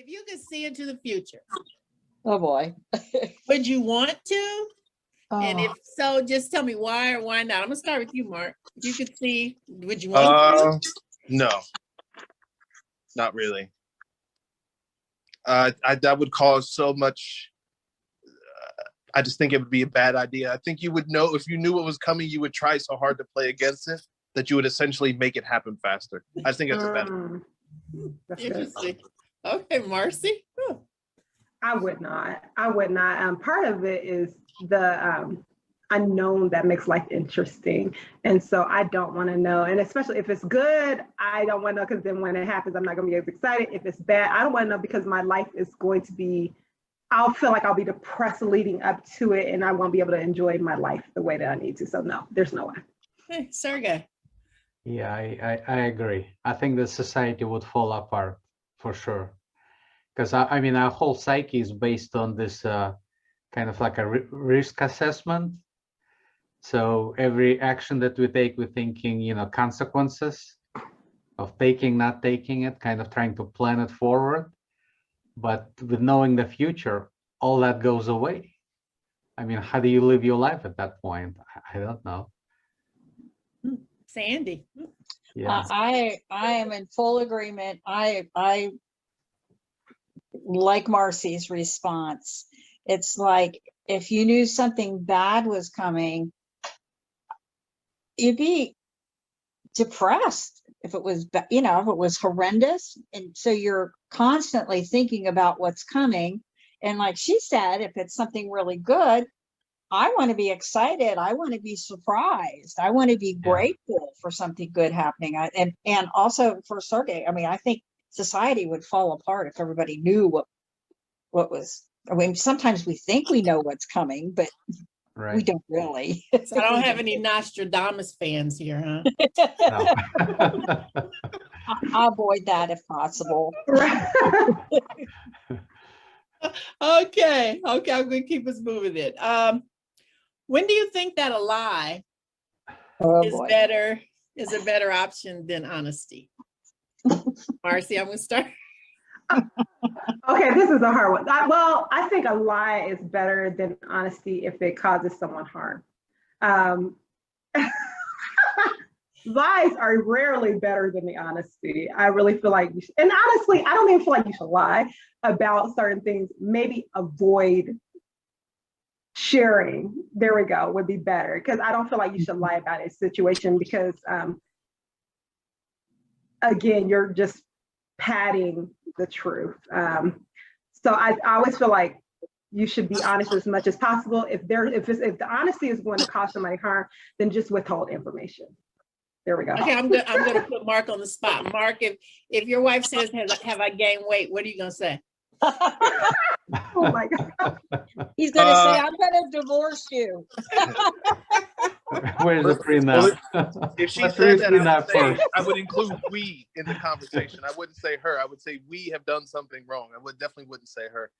If you could see into the future, Oh boy. would you want to? And if Oh, so, just tell me why or why not. I'm gonna start with you, Mark. If you could see, would you want to? No, not really. That would cause so much. I just think it would be a bad idea. I think you would know if you knew what was coming, you would try so hard to play against it that you would essentially make it happen faster. I think that's a bad. Interesting. Okay, Marcy. I would not. I would not. Part of it is the unknown that makes life interesting. And so I don't want to know. And especially if it's good, I don't want to know, because then when it happens, I'm not going to be as excited. If it's bad, I don't want to know, because my life is going to be, I'll feel like I'll be depressed leading up to it, and I won't be able to enjoy my life the way that I need to. So no, there's no way. Hey, Sergey. Yeah, I agree. I think the society would fall apart for sure. Because I mean, our whole psyche is based on this kind of like a risk assessment. So every action that we take, we're thinking, you know, consequences of taking, not taking it, kind of trying to plan it forward. But with knowing the future, all that goes away. I mean, how do you live your life at that point? I don't know. Sandy. Yeah. I am in full agreement. I like Marcy's response. It's like, if you knew something bad was coming, you'd be depressed if it was, you know, if it was horrendous. And so you're constantly thinking about what's coming. And like she said, if it's something really good, I want to be excited. I want to be surprised. I want to be grateful for something good happening. And also for Sergey, I mean, I think society would fall apart if everybody knew what was. I mean, sometimes we think we know what's coming, but Right. we don't really. So I don't have any Nostradamus fans here, huh? No. I'll avoid that if possible. Okay, I'm gonna keep us moving then. When do you think that a lie Oh, is boy. a better option than honesty? Marcy, I'm gonna start. Okay, this is a hard one. I think a lie is better than honesty if it causes someone harm. Lies are rarely better than the honesty. I really feel like you should, and honestly, I don't even feel like you should lie about certain things. Maybe avoid sharing. There we go, would be better, because I don't feel like you should lie about a situation, because again, you're just padding the truth. So I always feel like you should be honest as much as possible. If the honesty is going to cause somebody harm, then just withhold information. There we go. Okay, I'm gonna put Mark on the spot. Mark, if your wife says, have I gained weight, what are you gonna say? Oh my God. He's going to say, I'm going to divorce you. Where's the prenup? If she Let's said read that, prenup first. I would include we in the conversation. I wouldn't say her. I would say we have done something wrong. I definitely wouldn't say her.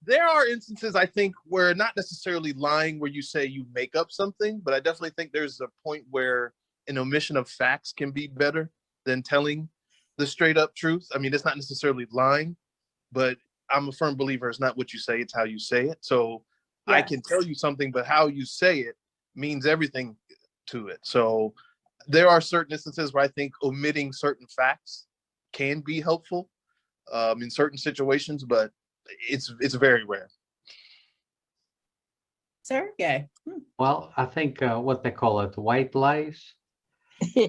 There are instances, I think, where not necessarily lying where you say you make up something, but I definitely think there's a point where an omission of facts can be better than telling the straight up truth. I mean, it's not necessarily lying, but I'm a firm believer it's not what you say, it's how you say it. So yes. I can tell you something, but how you say it means everything to it. So there are certain instances where I think omitting certain facts can be helpful in certain situations, but it's very rare. Sergey. Well, I think what they call it, white lies.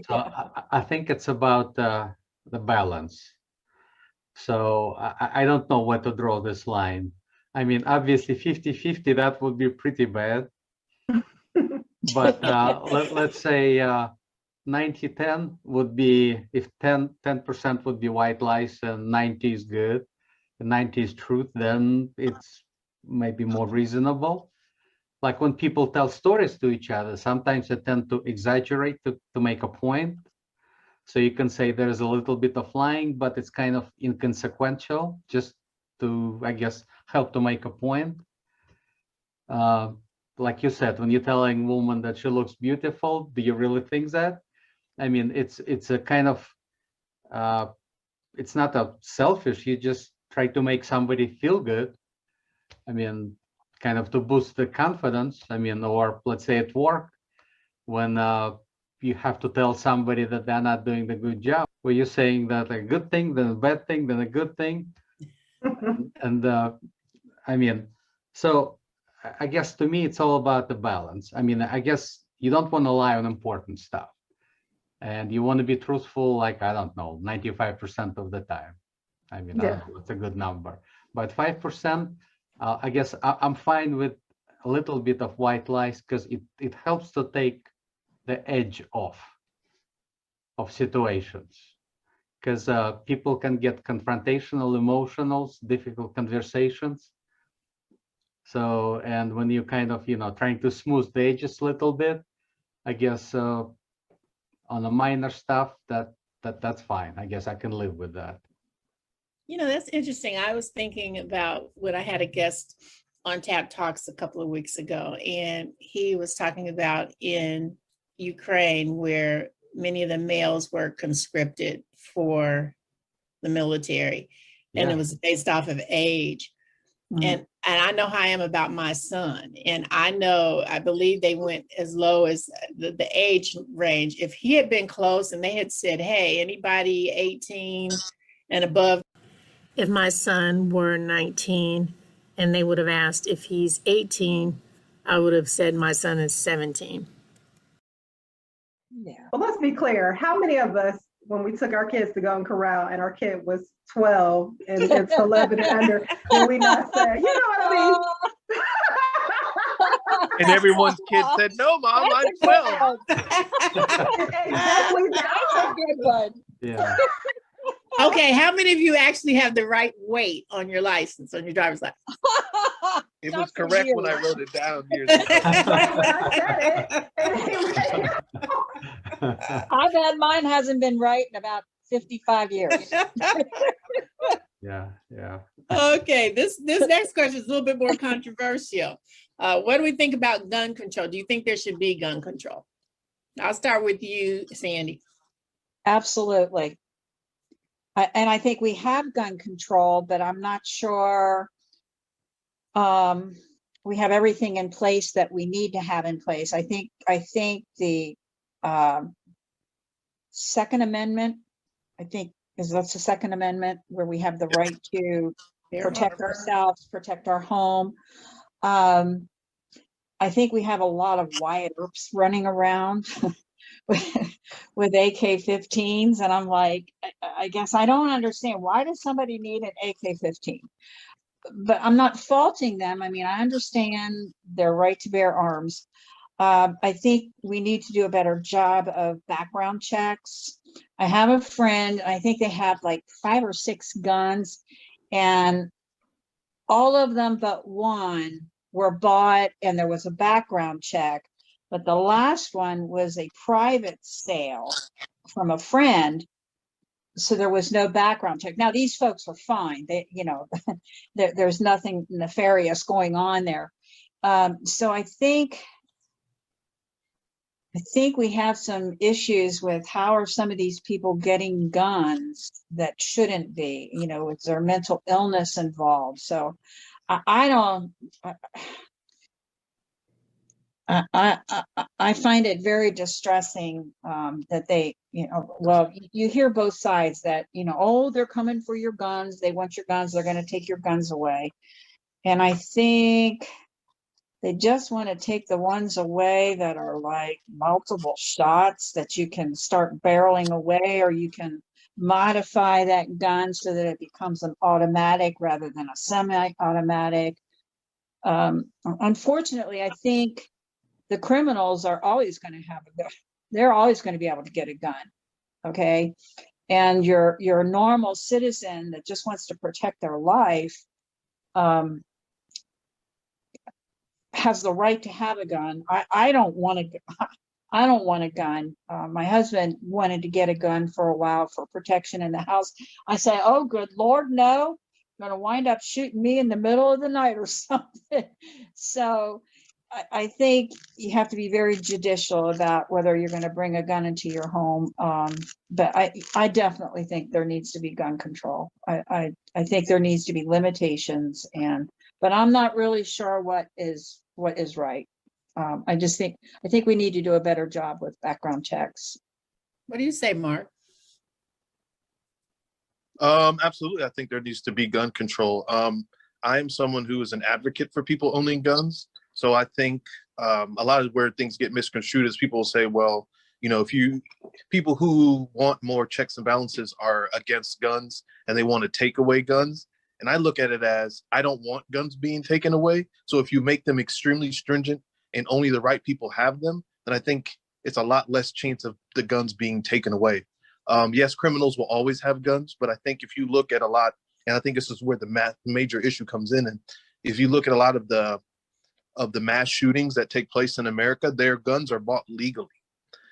So I think it's about the balance. So I don't know where to draw this line. I mean, obviously 50-50, that would be pretty bad. But let's say 90-10 would be, if 10% would be white lies and 90 is good, and 90 is truth, then it's maybe more reasonable. Like when people tell stories to each other, sometimes they tend to exaggerate to make a point. So you can say there's a little bit of lying, but it's kind of inconsequential, just to, I guess, help to make a point. Like you said, when you're telling a woman that she looks beautiful, do you really think that? I mean, it's a kind of it's not a selfish. You just try to make somebody feel good. I mean, kind of to boost the confidence. I mean, or let's say at work, when you have to tell somebody that they're not doing the good job, where you're saying that a good thing, then a bad thing, then a good thing. And I mean, so I guess to me, it's all about the balance. I mean, I guess you don't want to lie on important stuff. And you want to be truthful, like, I don't know, 95% of the time. I mean, I Yeah. don't know, it's a good number. But 5%, I guess I'm fine with a little bit of white lies because it helps to take the edge off of situations. Because people can get confrontational, emotional, difficult conversations. So, and when you kind of, trying to smooth the edges a little bit, I guess on the minor stuff, that's fine. I guess I can live with that. That's interesting. I was thinking about when I had a guest on TabTalks a couple of weeks ago, and he was talking about in Ukraine where many of the males were conscripted for the military, and Yeah. it was based off of age. And I know how I am about my son. And I believe they went as low as the age range. If he had been close and they had said, hey, anybody 18 and above, if my son were 19 and they would have asked if he's 18, I would have said my son is 17. Yeah. Well, let's be clear. How many of us, when we took our kids to go and corral and our kid was 12 and it's 11 and under, did we not say, you know what I mean? And everyone's kid said, "No, Mom, I'm 12." Exactly. That's a good one. Yeah. Okay, how many of you actually have the right weight on your license, on your driver's license? It Not was for correct you. when I wrote it down years ago. Right when I said it. I bet mine hasn't been right in about 55 years. Yeah. Yeah. Okay, this next question is a little bit more controversial. What do we think about gun control? Do you think there should be gun control? I'll start with you, Sandy. Absolutely. And I think we have gun control, but I'm not sure we have everything in place that we need to have in place. I think the Second Amendment, that's the Second Amendment where we have the right to protect ourselves, protect our home. I think we have a lot of Wyatt Earps running around with AK-15s, and I'm like, I guess I don't understand, why does somebody need an AK-15? But I'm not faulting them. I mean, I understand their right to bear arms. I think we need to do a better job of background checks. I have a friend, I think they have like 5 or 6 guns, and all of them but one were bought and there was a background check. But the last one was a private sale from a friend. So there was no background check. Now, these folks are fine. They, there's nothing nefarious going on there. So I think we have some issues with how are some of these people getting guns that shouldn't be, is there mental illness involved? So I find it very distressing that they, well, you hear both sides that, oh, they're coming for your guns. They want your guns. They're going to take your guns away. And I think they just want to take the ones away that are like multiple shots that you can start barreling away, or you can modify that gun so that it becomes an automatic rather than a semi-automatic. Unfortunately, I think the criminals are always going to have a gun. They're always going to be able to get a gun. Okay. And your normal citizen that just wants to protect their life has the right to have a gun. I don't want a gun. My husband wanted to get a gun for a while for protection in the house. I say, oh, good Lord, no. Going to wind up shooting me in the middle of the night or something. So I think you have to be very judicial about whether you're going to bring a gun into your home. But I definitely think there needs to be gun control. I think there needs to be limitations, but I'm not really sure what is right. I think we need to do a better job with background checks. What do you say, Mark? Absolutely. I think there needs to be gun control. I am someone who is an advocate for people owning guns. So I think a lot of where things get misconstrued is people say, well, people who want more checks and balances are against guns and they want to take away guns. And I look at it as, I don't want guns being taken away. So if you make them extremely stringent and only the right people have them, then I think it's a lot less chance of the guns being taken away. Yes, criminals will always have guns, but I think if you look at a lot, and I think this is where the major issue comes in, and if you look at a lot of the mass shootings that take place in America, their guns are bought legally.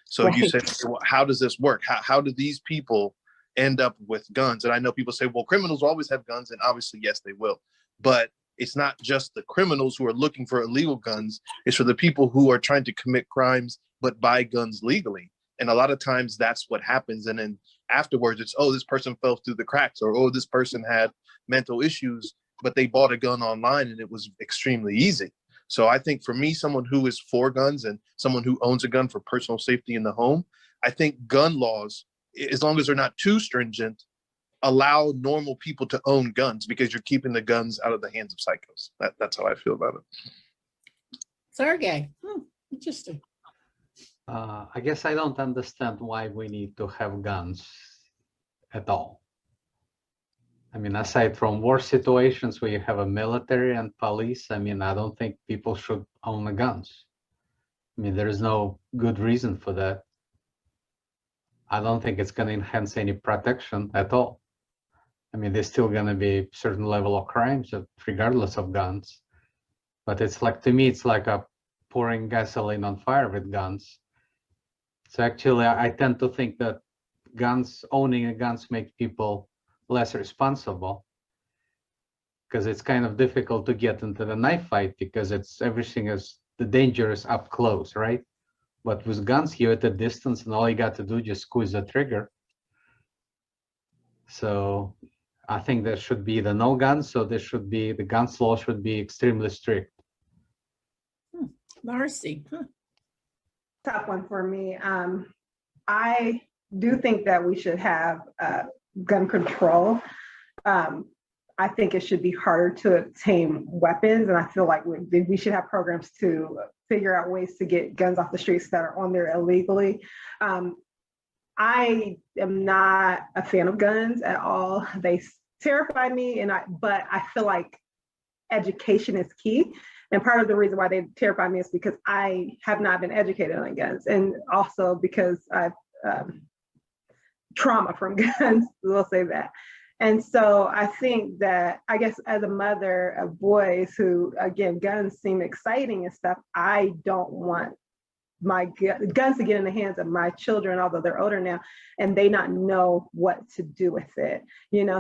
So Right. You say, well, how does this work? How do these people end up with guns? And I know people say, well, criminals always have guns, and obviously, yes, they will. But it's not just the criminals who are looking for illegal guns. It's for the people who are trying to commit crimes but buy guns legally. And a lot of times that's what happens. And then afterwards, it's, oh, this person fell through the cracks, or, oh, this person had mental issues, but they bought a gun online and it was extremely easy. So I think for me, someone who is for guns and someone who owns a gun for personal safety in the home, I think gun laws, as long as they're not too stringent, allow normal people to own guns, because you're keeping the guns out of the hands of psychos. That's how I feel about it. Sergey, interesting. I guess I don't understand why we need to have guns at all. I mean, aside from war situations where you have a military and police, I mean, I don't think people should own guns. I mean, there is no good reason for that. I don't think it's going to enhance any protection at all. I mean, there's still going to be a certain level of crimes regardless of guns. But it's like, to me, it's like pouring gasoline on fire with guns. So actually, I tend to think that owning guns make people less responsible, because it's kind of difficult to get into the knife fight because the danger is up close, right? But with guns, you're at a distance and all you got to do is just squeeze the trigger. So I think there should be the no guns. So the guns law should be extremely strict. Marcy. Tough one for me. I do think that we should have gun control. I think it should be harder to obtain weapons, and I feel like we should have programs to figure out ways to get guns off the streets that are on there illegally. I am not a fan of guns at all. They terrify me, but I feel like education is key. And part of the reason why they terrify me is because I have not been educated on guns, and also because I've trauma from guns, we'll say that. And so I think that, I guess as a mother of boys who, again, guns seem exciting and stuff, I don't want my guns to get in the hands of my children, although they're older now, and they not know what to do with it.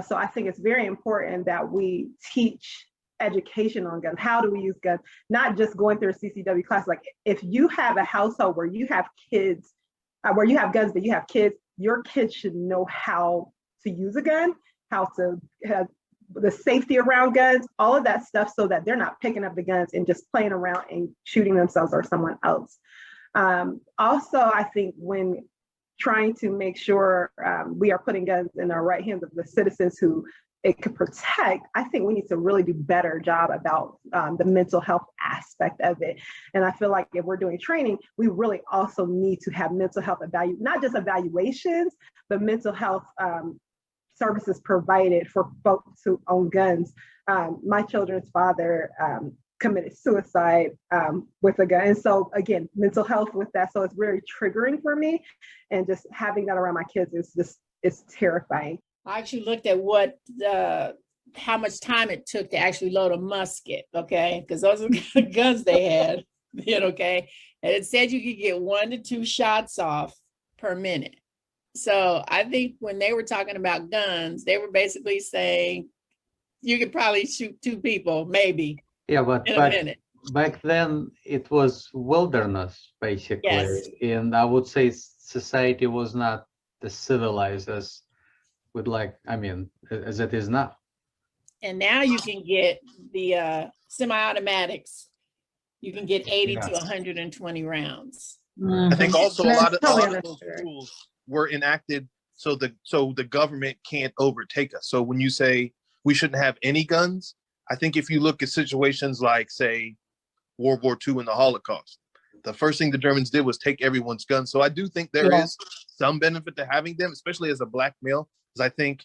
So I think it's very important that we teach education on guns. How do we use guns? Not just going through a CCW class. Like, if you have a household where you have kids, where you have guns, but you have kids, your kids should know how to use a gun, how to have the safety around guns, all of that stuff, so that they're not picking up the guns and just playing around and shooting themselves or someone else. Also, I think when trying to make sure we are putting guns in the right hands of the citizens who it could protect, I think we need to really do a better job about the mental health aspect of it. And I feel like if we're doing training, we really also need to have mental health not just evaluations, but mental health services provided for folks who own guns. My children's father committed suicide with a gun. And so again, mental health with that. So it's very triggering for me. And just having that around my kids is terrifying. I actually looked at how much time it took to actually load a musket, okay? Because those are the guns they had, okay? And it said you could get 1 to 2 shots off per minute. So I think when they were talking about guns, they were basically saying you could probably shoot 2 people, maybe, Yeah, but in a minute. back then it was wilderness basically, Yes. and I would say society was not as civilized as as it is now. And now you can get the semi-automatics. You can get 80 to Yeah. 120 rounds. I think also a That's lot of totally those understood. rules were enacted so the government can't overtake us. So when you say we shouldn't have any guns, I think if you look at situations like, say, World War II and the Holocaust, the first thing the Germans did was take everyone's guns. So I do think there is some benefit to having them, especially as a black male, because I think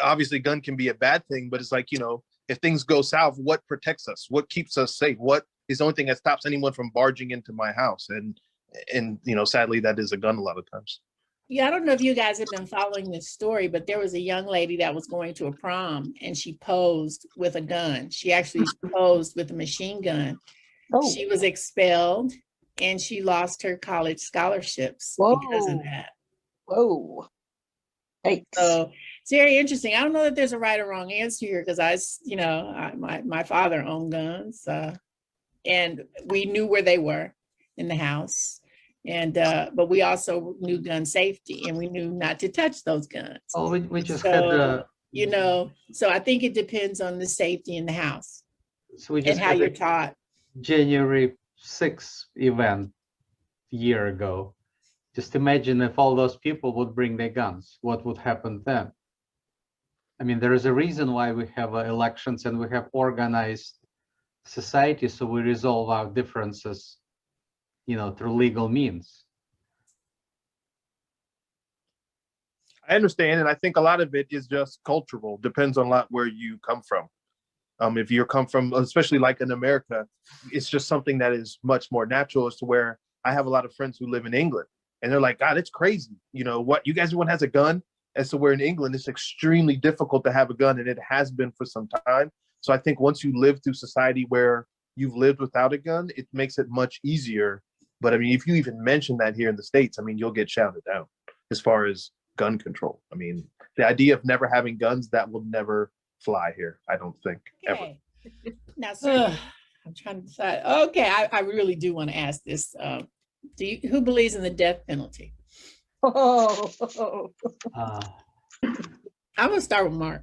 obviously gun can be a bad thing, but it's like, you know, if things go south, what protects us? What keeps us safe? What is the only thing that stops anyone from barging into my house? And you know, sadly, that is a gun a lot of times. Yeah, I don't know if you guys have been following this story, but there was a young lady that was going to a prom and she posed with a gun. She actually posed with a machine gun. Oh, She was expelled and she lost her college scholarships because of whoa, that. whoa. Yikes. So it's very interesting. I don't know that there's a right or wrong answer here because my father owned guns and we knew where they were in the house. And but we also knew gun safety and we knew not to touch those guns. Oh, we just So, had you know, so I think it depends on the safety in the house so we and just how had you're a taught. January 6th event a year ago. Just imagine if all those people would bring their guns, what would happen then? I mean, there is a reason why we have elections and we have organized society, so we resolve our differences, you know, through legal means. I understand, and I think a lot of it is just cultural. Depends on a lot where you come from. If you come from, especially like in America, it's just something that is much more natural. As to where I have a lot of friends who live in England, and they're like, "God, it's crazy. You know what? You guys, everyone has a gun." As to where in England, it's extremely difficult to have a gun, and it has been for some time. So I think once you live through society where you've lived without a gun, it makes it much easier. But I mean, if you even mention that here in the States, I mean, you'll get shouted down as far as gun control. I mean, the idea of never having guns, that will never fly here, I don't think, ever. Okay. Now, I'm trying to decide. Okay, I really do want to ask this. Who believes in the death penalty? Oh, I'm gonna start with Mark.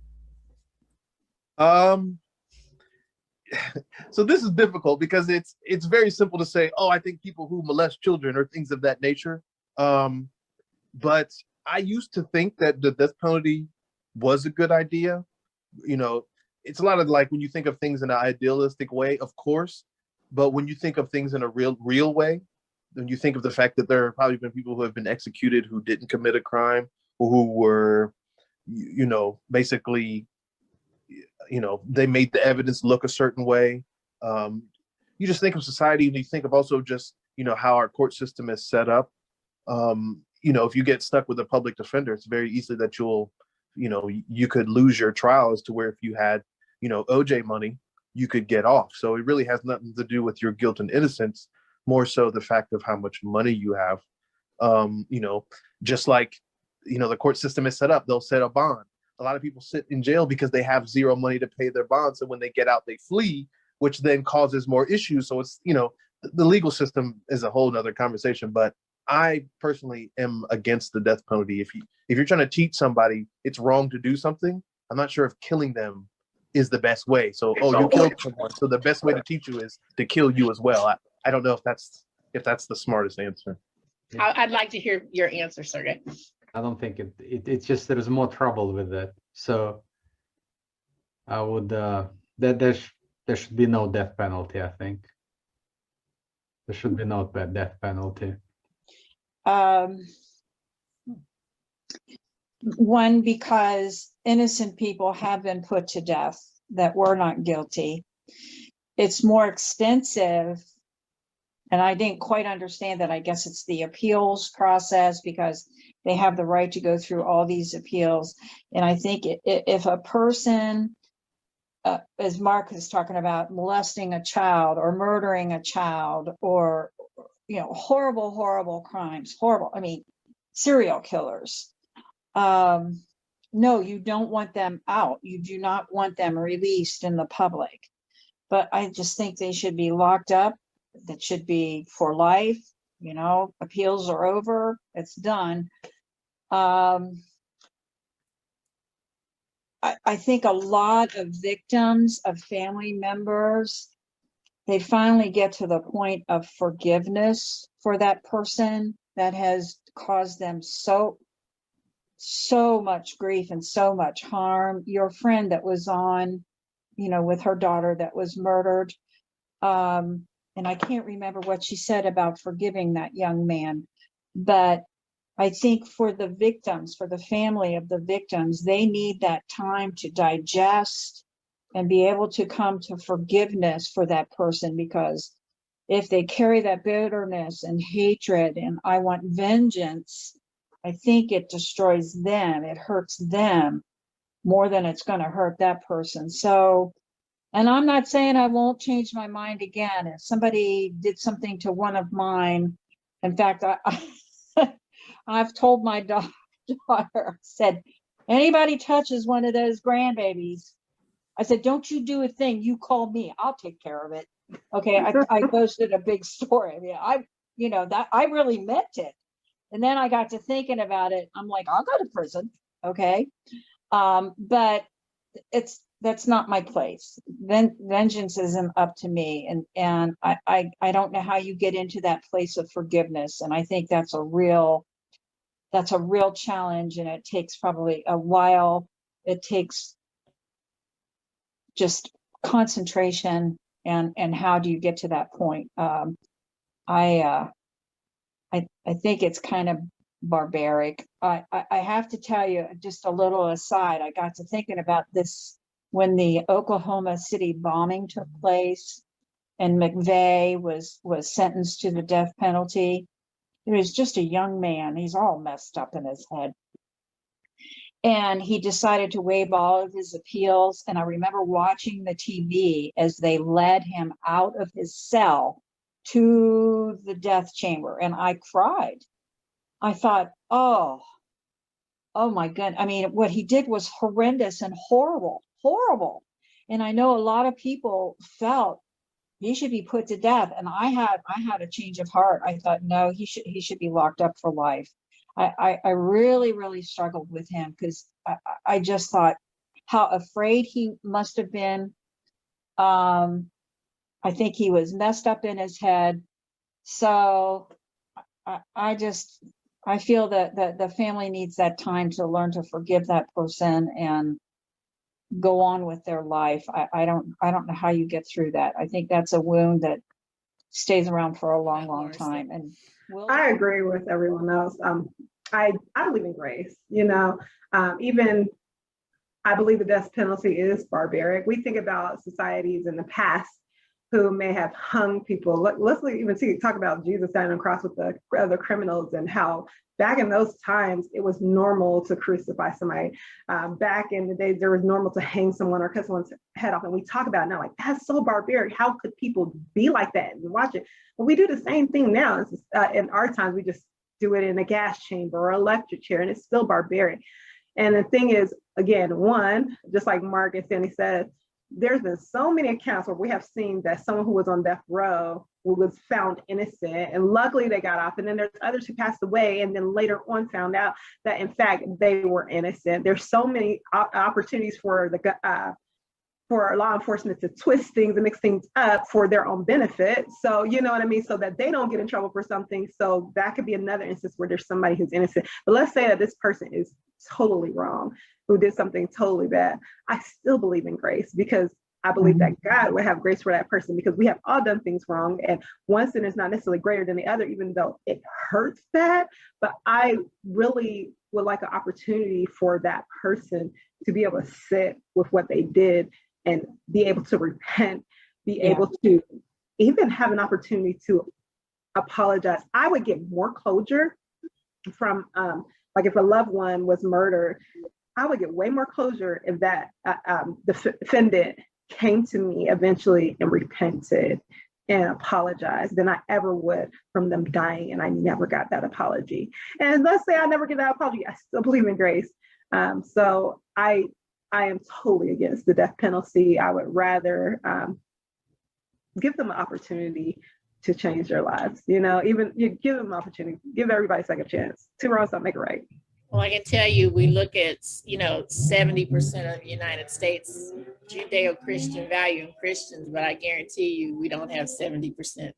So this is difficult because it's very simple to say, oh, I think people who molest children or things of that nature. But I used to think that the death penalty was a good idea. You know, it's a lot of like when you think of things in an idealistic way, of course, but when you think of things in a real way, when you think of the fact that there have probably been people who have been executed who didn't commit a crime or who were, you know, basically, you know, they made the evidence look a certain way. You just think of society and you think of also just, you know, how our court system is set up. You know, if you get stuck with a public defender, it's very easy that you'll, you know, you could lose your trial, as to where if you had, you know, OJ money, you could get off. So it really has nothing to do with your guilt and innocence, more so the fact of how much money you have. You know, just like, you know, the court system is set up, they'll set a bond. A lot of people sit in jail because they have zero money to pay their bonds. And when they get out, they flee, which then causes more issues. So it's, you know, the legal system is a whole nother conversation. But I personally am against the death penalty. If you're trying to teach somebody it's wrong to do something, I'm not sure if killing them is the best way. So, oh, you killed someone, so the best way to teach you is to kill you as well. I don't know if that's the smartest answer. I'd like to hear your answer, Sergey. I don't think it's just there's more trouble with that. So I would that there should be no death penalty. I think there should be no death penalty. One, because innocent people have been put to death that were not guilty. It's more extensive, and I didn't quite understand that. I guess it's the appeals process, because they have the right to go through all these appeals. And I think if a person, as Mark is talking about, molesting a child or murdering a child, or, you know, horrible crimes, I mean, serial killers. No, you don't want them out. You do not want them released in the public. but I just think they should be locked up. That should be for life. You know, appeals are over. It's done. I think a lot of victims, of family members, they finally get to the point of forgiveness for that person that has caused them so much grief and so much harm. Your friend that was on, you know, with her daughter that was murdered. And I can't remember what she said about forgiving that young man, but I think for the victims, for the family of the victims, they need that time to digest and be able to come to forgiveness for that person, because if they carry that bitterness and hatred and I want vengeance, I think it destroys them. It hurts them more than it's going to hurt that person. So, and I'm not saying I won't change my mind again. If somebody did something to one of mine, in fact, I've told my daughter, I said, anybody touches one of those grandbabies, I said, don't you do a thing. You call me. I'll take care of it. Okay. I posted a big story. I mean, you know, that I really meant it. And then I got to thinking about it. I'm like, I'll go to prison. Okay. But that's not my place. Then vengeance isn't up to me. And I don't know how you get into that place of forgiveness. And I think that's a real challenge. And it takes probably a while. It takes just concentration and how do you get to that point? I think it's kind of barbaric. I have to tell you, just a little aside, I got to thinking about this when the Oklahoma City bombing took place and McVeigh was sentenced to the death penalty. He was just a young man. He's all messed up in his head. And he decided to waive all of his appeals. And I remember watching the TV as they led him out of his cell to the death chamber. And I cried. I thought, oh my God. I mean, what he did was horrendous and horrible. And I know a lot of people felt he should be put to death. And I had a change of heart. I thought, no, he should be locked up for life. I really struggled with him because I just thought how afraid he must have been. I think he was messed up in his head. So I feel that the family needs that time to learn to forgive that person and go on with their life. I don't know how you get through that. I think that's a wound that stays around for a long time. And I agree with everyone else. I believe in grace, you know, even I believe the death penalty is barbaric. We think about societies in the past who may have hung people. Let's even talk about Jesus standing on the cross with the other criminals and how back in those times, it was normal to crucify somebody. Back in the days, there was normal to hang someone or cut someone's head off. And we talk about it now, like, that's so barbaric. How could people be like that and watch it? Well, we do the same thing now. In our times, we just do it in a gas chamber or electric chair, and it's still barbaric. And the thing is, again, one, just like Mark and Sandy said, there's been so many accounts where we have seen that someone who was on death row was found innocent, and luckily they got off. And then there's others who passed away and then later on found out that in fact they were innocent. There's so many opportunities for law enforcement to twist things and mix things up for their own benefit. So, you know what I mean? So that they don't get in trouble for something. So that could be another instance where there's somebody who's innocent. But let's say that this person is totally wrong, who did something totally bad. I still believe in grace because I believe that God would have grace for that person, because we have all done things wrong. And one sin is not necessarily greater than the other, even though it hurts bad. But I really would like an opportunity for that person to be able to sit with what they did and be able to repent, be able to even have an opportunity to apologize. I would get more closure from, like if a loved one was murdered, I would get way more closure if that the defendant came to me eventually and repented and apologized than I ever would from them dying and I never got that apology. And let's say I never get that apology, I still believe in grace. So I am totally against the death penalty. I would rather give them an opportunity to change their lives. Even you give them an opportunity, give everybody a second chance. Two wrongs don't make it right. Well, I can tell you, we look at, 70% of the United States Judeo-Christian value in Christians, but I guarantee you we don't have 70%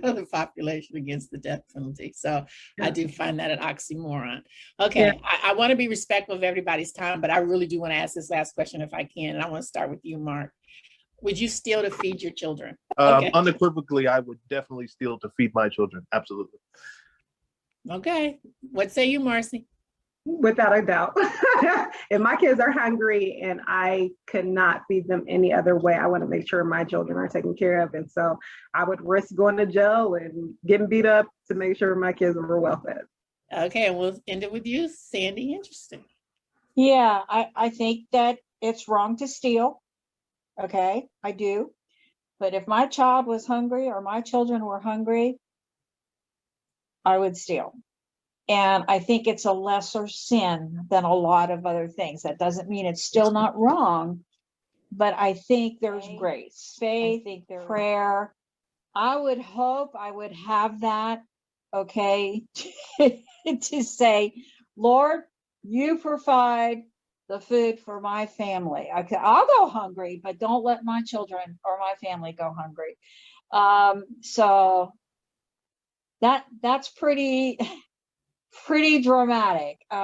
of the population against the death penalty. So I do find that an oxymoron. Okay, yeah. I want to be respectful of everybody's time, but I really do want to ask this last question if I can. And I want to start with you, Mark. Would you steal to feed your children? Okay. Unequivocally, I would definitely steal to feed my children. Absolutely. Okay. What say you, Marcy? Without a doubt. If my kids are hungry and I could not feed them any other way, I want to make sure my children are taken care of. And so I would risk going to jail and getting beat up to make sure my kids were well fed. Okay, and we'll end it with you, Sandy. Interesting. Yeah, I think that it's wrong to steal. Okay, I do. But if my child was hungry or my children were hungry, I would steal. And I think it's a lesser sin than a lot of other things. That doesn't mean it's still not wrong, but I think there's grace, faith, prayer. I would hope I would have that, okay, to say, Lord, you provide the food for my family. I'll go hungry, but don't let my children or my family go hungry. So that's pretty dramatic. But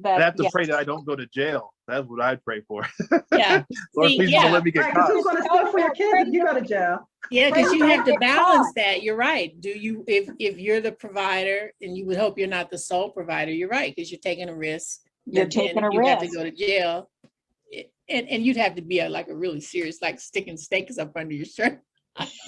I have to pray that I don't go to jail. That's what I'd pray for. Yeah. Lord, please don't let me get caught. Who's going to steal for your kids if you go to jail? Yeah, because you have to balance that. You're right. Do you, if you're the provider, and you would hope you're not the sole provider, you're right, because you're taking a risk. You're taking a risk. You have to go to jail. And you'd have to be a really serious, like sticking stakes up under your shirt.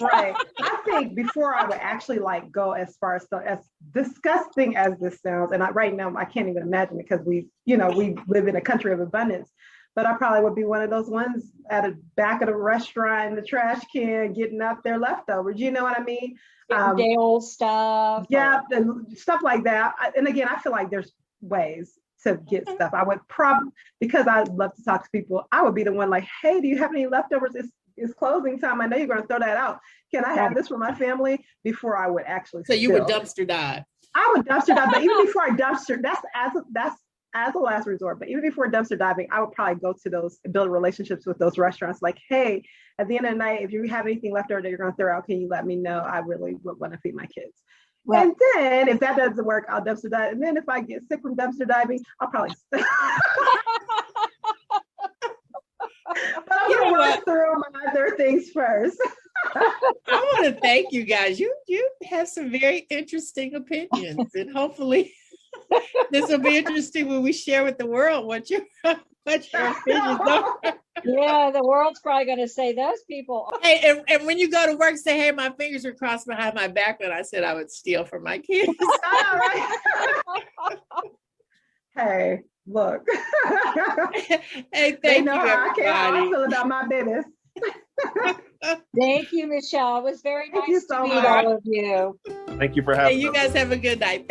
Right. I think before I would actually go as far as disgusting as this sounds, and right now I can't even imagine it because we live in a country of abundance, but I probably would be one of those ones at the back of the restaurant in the trash can getting out their leftovers. You know what I mean? Day old stuff. Yeah, stuff like that. And again, I feel like there's ways to get stuff. I would probably, because I love to talk to people, I would be the one hey, do you have any leftovers? It's closing time. I know you're going to throw that out. Can I have this for my family? Before I would actually So you would dumpster dive. I would dumpster dive, but even before I dumpster, that's as a last resort. But even before dumpster diving, I would probably go to those, build relationships with those restaurants. Hey, at the end of the night, if you have anything left over that you're going to throw out, can you let me know? I really would want to feed my kids. Well, and then if that doesn't work, I'll dumpster dive. And then if I get sick from dumpster diving, I'll probably But I'm going to work through my other things first. I want to thank you guys. You have some very interesting opinions, and hopefully this will be interesting when we share with the world what your opinions are. Yeah, the world's probably going to say those people. Hey, and when you go to work, say, hey, my fingers are crossed behind my back when I said I would steal from my kids. Hey, look. Hey, thank you, everybody. I feel about my business. Thank you, Michelle. It was very nice to meet all of you. Thank you for having me. You guys have a good night.